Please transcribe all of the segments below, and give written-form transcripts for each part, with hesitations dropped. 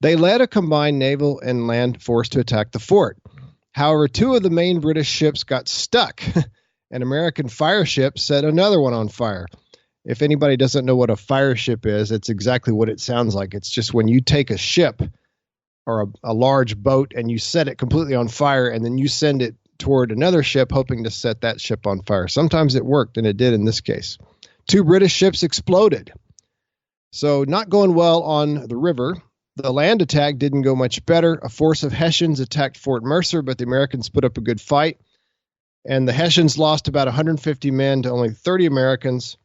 They led a combined naval and land force to attack the fort. However, two of the main British ships got stuck. An American fire ship set another one on fire. If anybody doesn't know what a fire ship is, it's exactly what it sounds like. It's just when you take a ship or a large boat and you set it completely on fire and then you send it toward another ship hoping to set that ship on fire. Sometimes it worked, and it did in this case. Two British ships exploded. So not going well on the river. The land attack didn't go much better. A force of Hessians attacked Fort Mercer, but the Americans put up a good fight. And the Hessians lost about 150 men to only 30 Americans.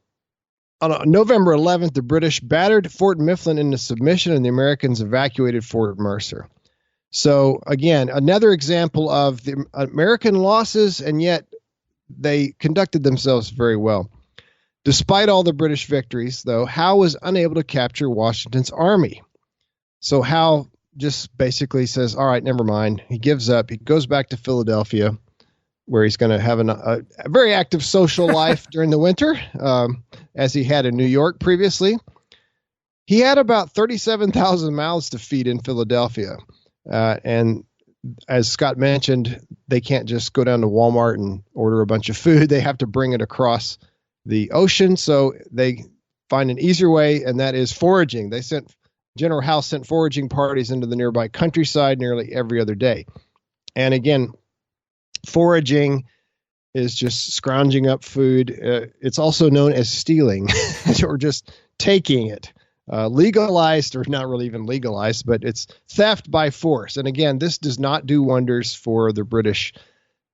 On November 11th, the British battered Fort Mifflin into submission, and the Americans evacuated Fort Mercer. So, again, another example of the American losses, and yet they conducted themselves very well. Despite all the British victories, though, Howe was unable to capture Washington's army. So Howe just basically says, all right, never mind. He gives up. He goes back to Philadelphia, where he's going to have a very active social life during the winter, as he had in New York previously. He had about 37,000 mouths to feed in Philadelphia. And as Scott mentioned, they can't just go down to Walmart and order a bunch of food. They have to bring it across the ocean. So they find an easier way, and that is foraging. General Howe sent foraging parties into the nearby countryside nearly every other day. And again, foraging is just scrounging up food. It's also known as stealing or just taking it. Legalized, or not really even legalized, but it's theft by force. And again, this does not do wonders for the British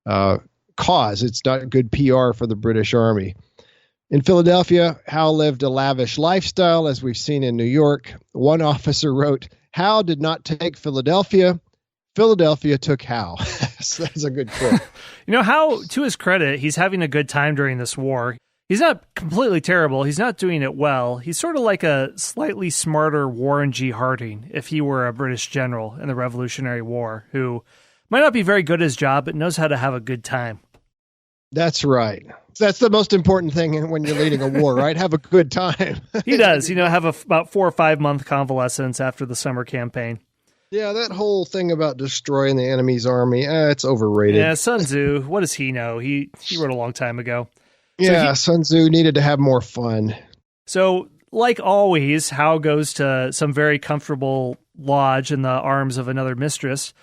cause. It's not good PR for the British Army. In Philadelphia, Howe lived a lavish lifestyle, as we've seen in New York. One officer wrote, "Howe did not take Philadelphia. Philadelphia took Howe." So that's a good quote. Howe, to his credit, he's having a good time during this war. He's not completely terrible. He's not doing it well. He's sort of like a slightly smarter Warren G. Harding if he were a British general in the Revolutionary War, who might not be very good at his job, but knows how to have a good time. That's right. That's the most important thing when you're leading a war, right? Have a good time. He does, have about 4 or 5 month convalescence after the summer campaign. Yeah, that whole thing about destroying the enemy's army, it's overrated. Yeah, Sun Tzu, what does he know? He wrote a long time ago. Yeah, Sun Tzu needed to have more fun. So, like always, Howe goes to some very comfortable lodge in the arms of another mistress.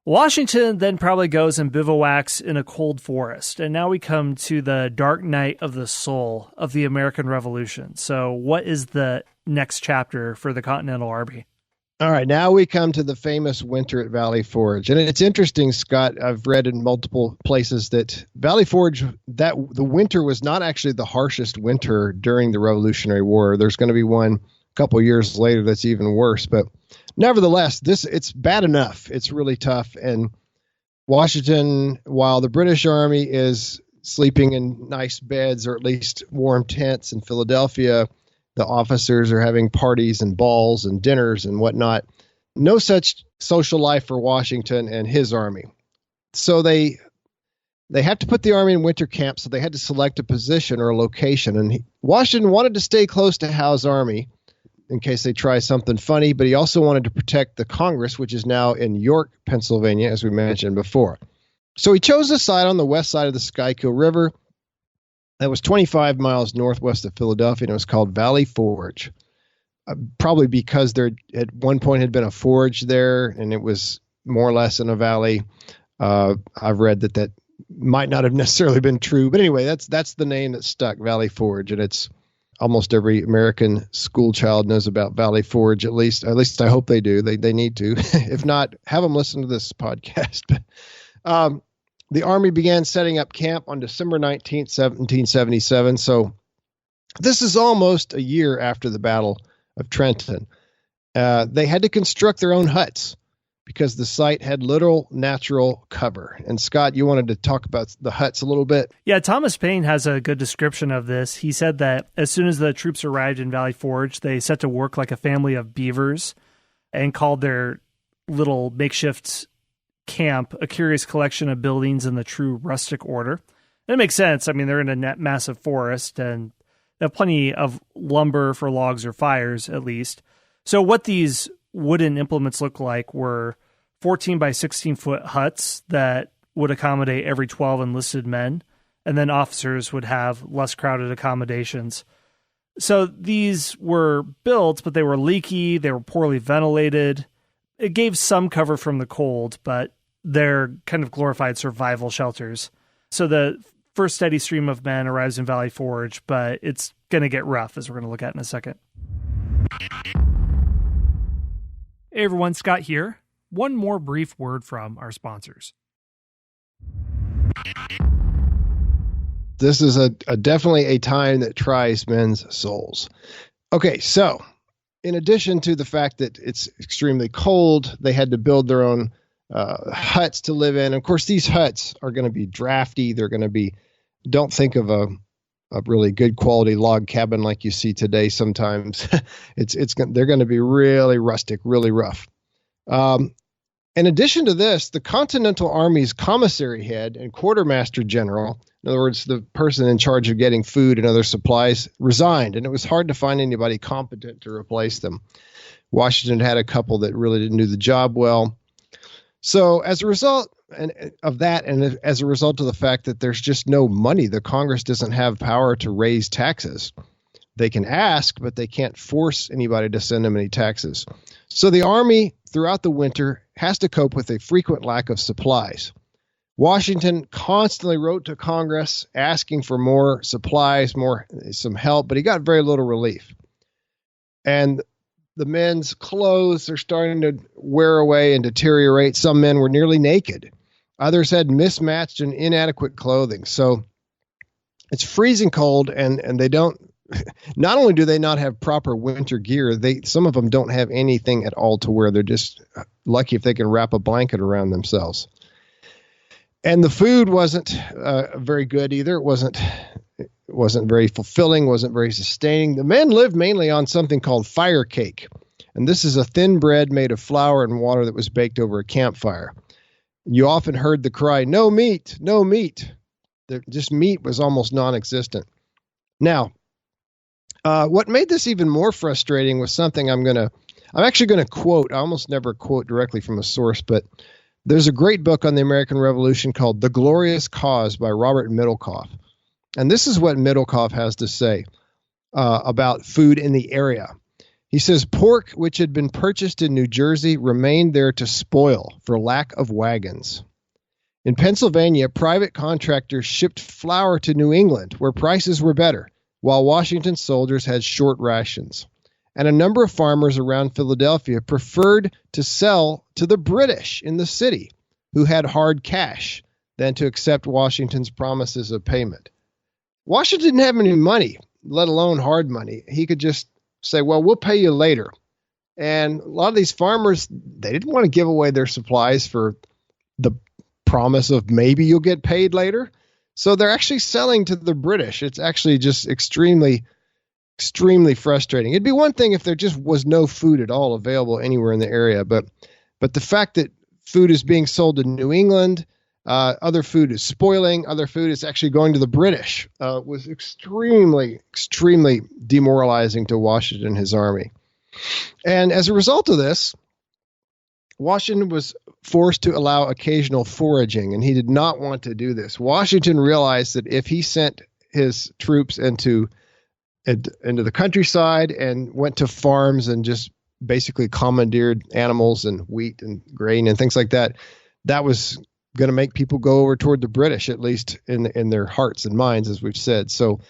Washington then probably goes and bivouacs in a cold forest. And now we come to the dark night of the soul of the American Revolution. So what is the next chapter for the Continental Army? All right, now we come to the famous winter at Valley Forge. And it's interesting, Scott, I've read in multiple places that Valley Forge, that the winter was not actually the harshest winter during the Revolutionary War. There's going to be one a couple of years later that's even worse. But nevertheless, it's bad enough. It's really tough. And Washington, while the British Army is sleeping in nice beds or at least warm tents in Philadelphia, the officers are having parties and balls and dinners and whatnot. No such social life for Washington and his army. So they have to put the army in winter camp, so they had to select a position or a location. And Washington wanted to stay close to Howe's army in case they try something funny, but he also wanted to protect the Congress, which is now in York, Pennsylvania, as we mentioned before. So he chose a site on the west side of the Schuylkill River that was 25 miles northwest of Philadelphia, and it was called Valley Forge, probably because there at one point had been a forge there, and it was more or less in a valley. I've read that might not have necessarily been true, but anyway, that's the name that stuck, Valley Forge, and it's almost every American school child knows about Valley Forge. At least I hope they do. They need to. If not, have them listen to this podcast. The Army began setting up camp on December 19th, 1777. So this is almost a year after the Battle of Trenton. They had to construct their own huts because the site had little natural cover. And Scott, you wanted to talk about the huts a little bit? Yeah, Thomas Paine has a good description of this. He said that as soon as the troops arrived in Valley Forge, they set to work like a family of beavers and called their little makeshift camp a curious collection of buildings in the true rustic order. And it makes sense. I mean, they're in a massive forest and they have plenty of lumber for logs or fires, at least. So what these wooden implements looked like were 14 by 16 foot huts that would accommodate every 12 enlisted men, and then officers would have less crowded accommodations. So these were built, but they were leaky, they were poorly ventilated. It gave some cover from the cold, but they're kind of glorified survival shelters. So the first steady stream of men arrives in Valley Forge, but it's going to get rough, as we're going to look at in a second. Hey everyone, Scott here. One more brief word from our sponsors. This is a definitely a time that tries men's souls. Okay, so in addition to the fact that it's extremely cold, they had to build their own huts to live in. Of course, these huts are going to be drafty. They're going to be, don't think of a really good quality log cabin like you see today. Sometimes they're going to be really rustic, really rough. In addition to this, the Continental Army's commissary head and quartermaster general, in other words, the person in charge of getting food and other supplies, resigned, and it was hard to find anybody competent to replace them. Washington had a couple that really didn't do the job well. So as a result of that, and as a result of the fact that there's just no money, the Congress doesn't have power to raise taxes. They can ask, but they can't force anybody to send them any taxes. So the Army, throughout the winter, has to cope with a frequent lack of supplies. Washington constantly wrote to Congress asking for more supplies, some help, but he got very little relief. And the men's clothes are starting to wear away and deteriorate. Some men were nearly naked. Others had mismatched and inadequate clothing. So it's freezing cold, and they don't, not only do they not have proper winter gear, some of them don't have anything at all to wear. They're just lucky if they can wrap a blanket around themselves. And the food wasn't very good either. It wasn't very fulfilling, wasn't very sustaining. The men lived mainly on something called fire cake. And this is a thin bread made of flour and water that was baked over a campfire. You often heard the cry, "No meat, no meat." Just meat was almost non-existent. Now, what made this even more frustrating was something I'm actually going to quote. I almost never quote directly from a source, but there's a great book on the American Revolution called The Glorious Cause by Robert Middlecoff. And this is what Middlecoff has to say about food in the area. He says, pork, which had been purchased in New Jersey, remained there to spoil for lack of wagons. In Pennsylvania, private contractors shipped flour to New England, where prices were better, while Washington soldiers had short rations. And a number of farmers around Philadelphia preferred to sell to the British in the city, who had hard cash, than to accept Washington's promises of payment. Washington didn't have any money, let alone hard money. He could just say, well, we'll pay you later. And a lot of these farmers, they didn't want to give away their supplies for the promise of maybe you'll get paid later. So they're actually selling to the British. It's actually just extremely frustrating. It'd be one thing if there just was no food at all available anywhere in the area, but the fact that food is being sold in New England, other food is spoiling, other food is actually going to the British, was extremely demoralizing to Washington and his army. And as a result of this, Washington was forced to allow occasional foraging, and he did not want to do this. Washington realized that if he sent his troops into the countryside and went to farms and just basically commandeered animals and wheat and grain and things like that, that was going to make people go over toward the British, at least in their hearts and minds, as we've said. So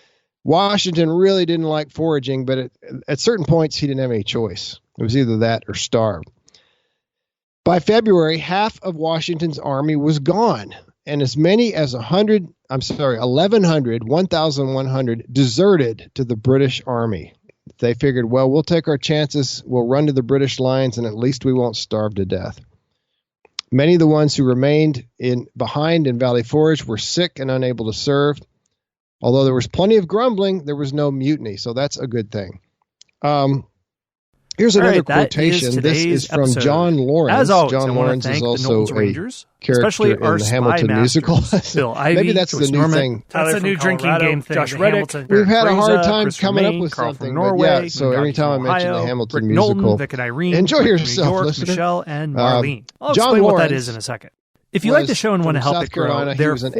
Washington really didn't like foraging, but at certain points he didn't have any choice. It was either that or starve. By February, half of Washington's army was gone, and as many as 1,100 deserted to the British army. They figured, well, we'll take our chances. We'll run to the British lines, and at least we won't starve to death. Many of the ones who remained behind in Valley Forge were sick and unable to serve. Although there was plenty of grumbling, there was no mutiny, so that's a good thing. Here's another right, quotation. This is from episode. John Lawrence. As always, John Lawrence is also a Rangers, character especially in our the Hamilton musical. Bill Ivey, Maybe that's Joyce the new Norman, thing. That's the new drinking game thing. Josh Reddick. We've had a hard Fraser, time Chris coming Romaine, up with Carl something. from But Norway, yeah, so every time I mention the Hamilton Rick musical, Knowlton, Vic and Irene, enjoy Rick from yourself, New York, listener. Michelle, and Marlene. I'll John explain what that Lawrence is in a second. If you like the show and want to help it grow, there are 4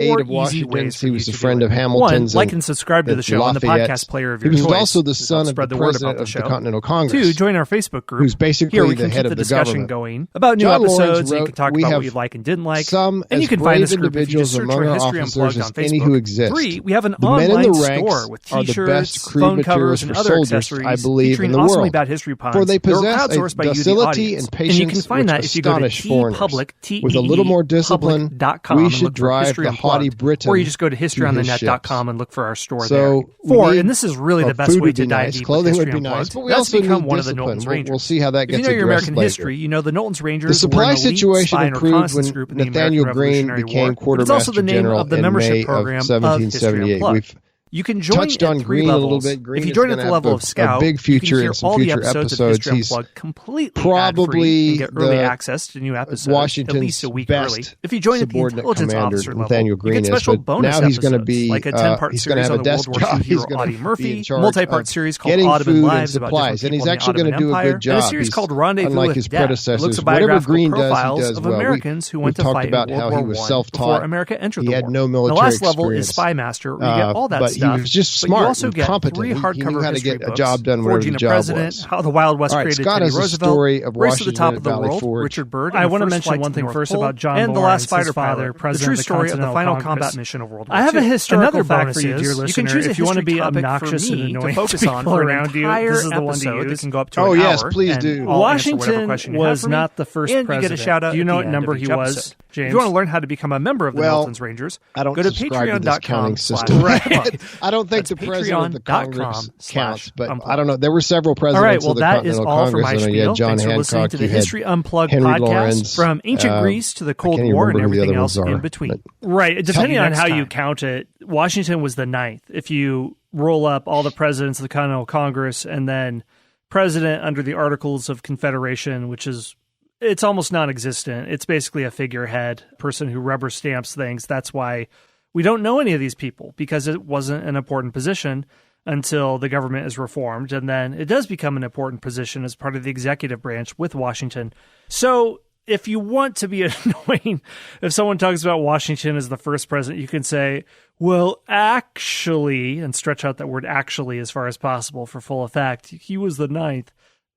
easy ways he was a friend of Hamilton's. 1, like and subscribe to the show on the podcast player of your choice. He was also the son of the president of the Continental Congress. 2, join our Facebook group. Who's basically Here we the can head keep of the the government. discussion going about new John Lawrence episodes. wrote, You can talk about what you like and didn't like. Some And you can find this group if you just individuals search among for our History officers Unplugged on as any Facebook. who exist. 3, we have an The men in online the ranks store with are the t-shirts, best crude phone covers, materials and for other soldiers, accessories I believe, featuring in the awesomely world. bad history puns. For they possess a crowdsourced by you, the docility audience. and patience And you can find that if you go to which astonish foreigners. tpublic, With a little more discipline, public.com we and should look for drive History the haughty Unplugged. Britain Or you just go to historyonthenet.com and look for our store there. 4, and this is really the best way to dive deep Clothing with would History be Unplugged. nice, but we That's also become need one of the discipline. Knowlton's Rangers. We'll see how that If you gets know your addressed American later. history, you know the Knowlton's Rangers The supply were an elite situation spy and improved reconnaissance when group in the Nathaniel American Green Revolutionary became War. But it's also the quartermaster name general of the in membership May program of of History 1778. Unplugged. We've You can join touched at on 3 Green a little levels. bit. Green If you is join at gonna the level have of Scout, a big future you can hear in some all the future episodes of episodes. History He's Unplugged completely probably ad-free and get early the access to new episodes Washington's at least a week best early. If you join at the subordinate intelligence commander, officer level, Nathaniel you Green get is, special but bonus now he's going to episodes, be like a 10-part he's going to series have on a the World desk War job. II He's hero going Audie to be Murphy, in charge multi-part of series called getting Ottoman food and Lives about supplies, different and he's people actually in the going to do a Ottoman good job. Empire, and a series He's called Rendezvous unlike with his Death. It predecessors. looks at Whatever biographical Green does, he profiles does of well. Americans who We've went to talked fight about in World how he War was I self-taught. before America entered He the had war. no The military last level is experience. Spy Master, where you get all that but stuff. he was just But smart you also and get competent. 3 He knew hardcover how to history get a books, job done, whatever Forging the a job President, was. How the Wild West All right, created Scott Teddy has a Roosevelt, story of Race to the Top Washington of the at Valley World, Forge. Richard Byrd, I want to first mention flight one to thing North first Pole, about John and the Lawrence, last fighter his father, pilot, the president true of the story of the Continental final Congress. combat mission of World War I have a II. historical Another fact bonus for you, is dear you listener. can choose a If you want to history be topic obnoxious for and me to annoying focus to on people for an around you, entire this is the one to episode that use. can go up to Oh, an yes, hour, please and do. I'll answer whatever Washington question you have was for me, not the first and president. you get a shout out Do you at know the what end number of he each was, episode. James? If you want to learn how to become a member of the Well, Knowlton's Rangers, I don't go to subscribe to this counting system. patreon.com/unplugged. I don't think That's the president of the Congress counts, but patreon.com/unplugged. I don't know. There were several All right, presidents well, of the that is Continental all for my Congress. You spiel. had John Thanks for listening Hancock, to the you had History Unplugged Henry podcast Lawrence, from ancient Greece to the I Cold can't even War and remember who the everything other else ones are, in between. but- Right, depending you on next how you time. count it, Washington was the 9th. If you roll up all the presidents of the Continental Congress and then president under the Articles of Confederation, which is it's almost non-existent. It's basically a figurehead, person who rubber stamps things. That's why we don't know any of these people, because it wasn't an important position until the government is reformed. And then it does become an important position as part of the executive branch with Washington. So if you want to be annoying, if someone talks about Washington as the first president, you can say, well, actually, and stretch out that word actually as far as possible for full effect. He was the 9th.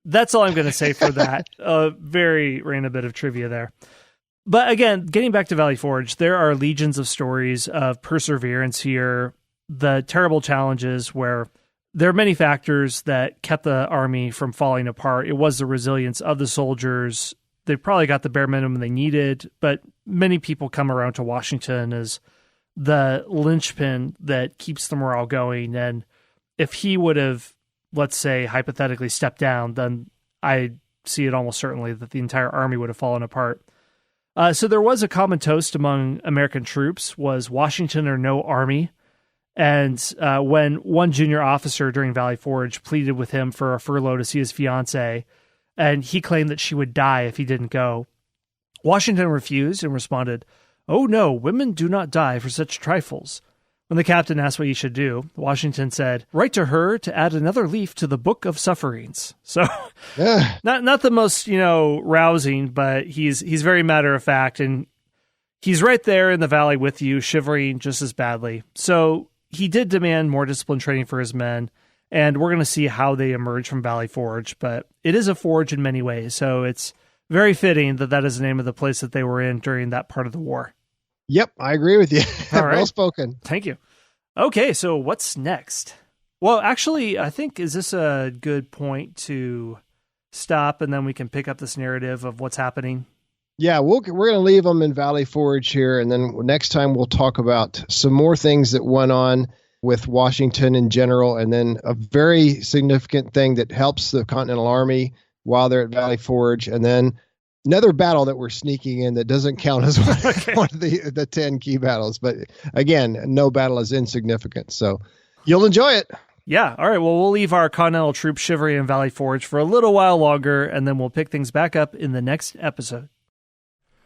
That's all I'm going to say for that. Very random bit of trivia there. But again, getting back to Valley Forge, there are legions of stories of perseverance here, the terrible challenges where there are many factors that kept the army from falling apart. It was the resilience of the soldiers. They probably got the bare minimum they needed, but many people come around to Washington as the linchpin that keeps the morale going. And if he would have, let's say, hypothetically stepped down, then I see it almost certainly that the entire army would have fallen apart. So there was a common toast among American troops, was Washington or no army. And when one junior officer during Valley Forge pleaded with him for a furlough to see his fiancée, and he claimed that she would die if he didn't go, Washington refused and responded, "Oh no, women do not die for such trifles." When the captain asked what he should do, Washington said, "Write to her to add another leaf to the book of sufferings." So not the most, rousing, but he's very matter of fact, and he's right there in the valley with you, shivering just as badly. So he did demand more disciplined training for his men, and we're going to see how they emerge from Valley Forge, but it is a forge in many ways, so it's very fitting that that is the name of the place that they were in during that part of the war. Yep, I agree with you. All right. Well spoken. Thank you. Okay, so what's next? Well, actually, I think, is this a good point to stop, and then we can pick up this narrative of what's happening? Yeah, we're going to leave them in Valley Forge here, and then next time we'll talk about some more things that went on with Washington in general, and then a very significant thing that helps the Continental Army while they're at Valley Forge, and then another battle that we're sneaking in that doesn't count as one of the 10 key battles. But again, no battle is insignificant. So you'll enjoy it. Yeah, all right, well, we'll leave our Continental troops shivering in Valley Forge for a little while longer, and then we'll pick things back up in the next episode.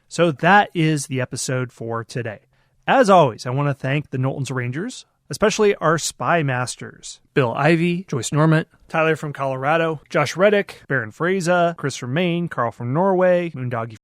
So that is the episode for today. As always, I want to thank the Knowlton's Rangers, especially our spy masters, Bill Ivey, Joyce Normant, Tyler from Colorado, Josh Reddick, Baron Fraser, Chris from Maine, Carl from Norway, Moondoggy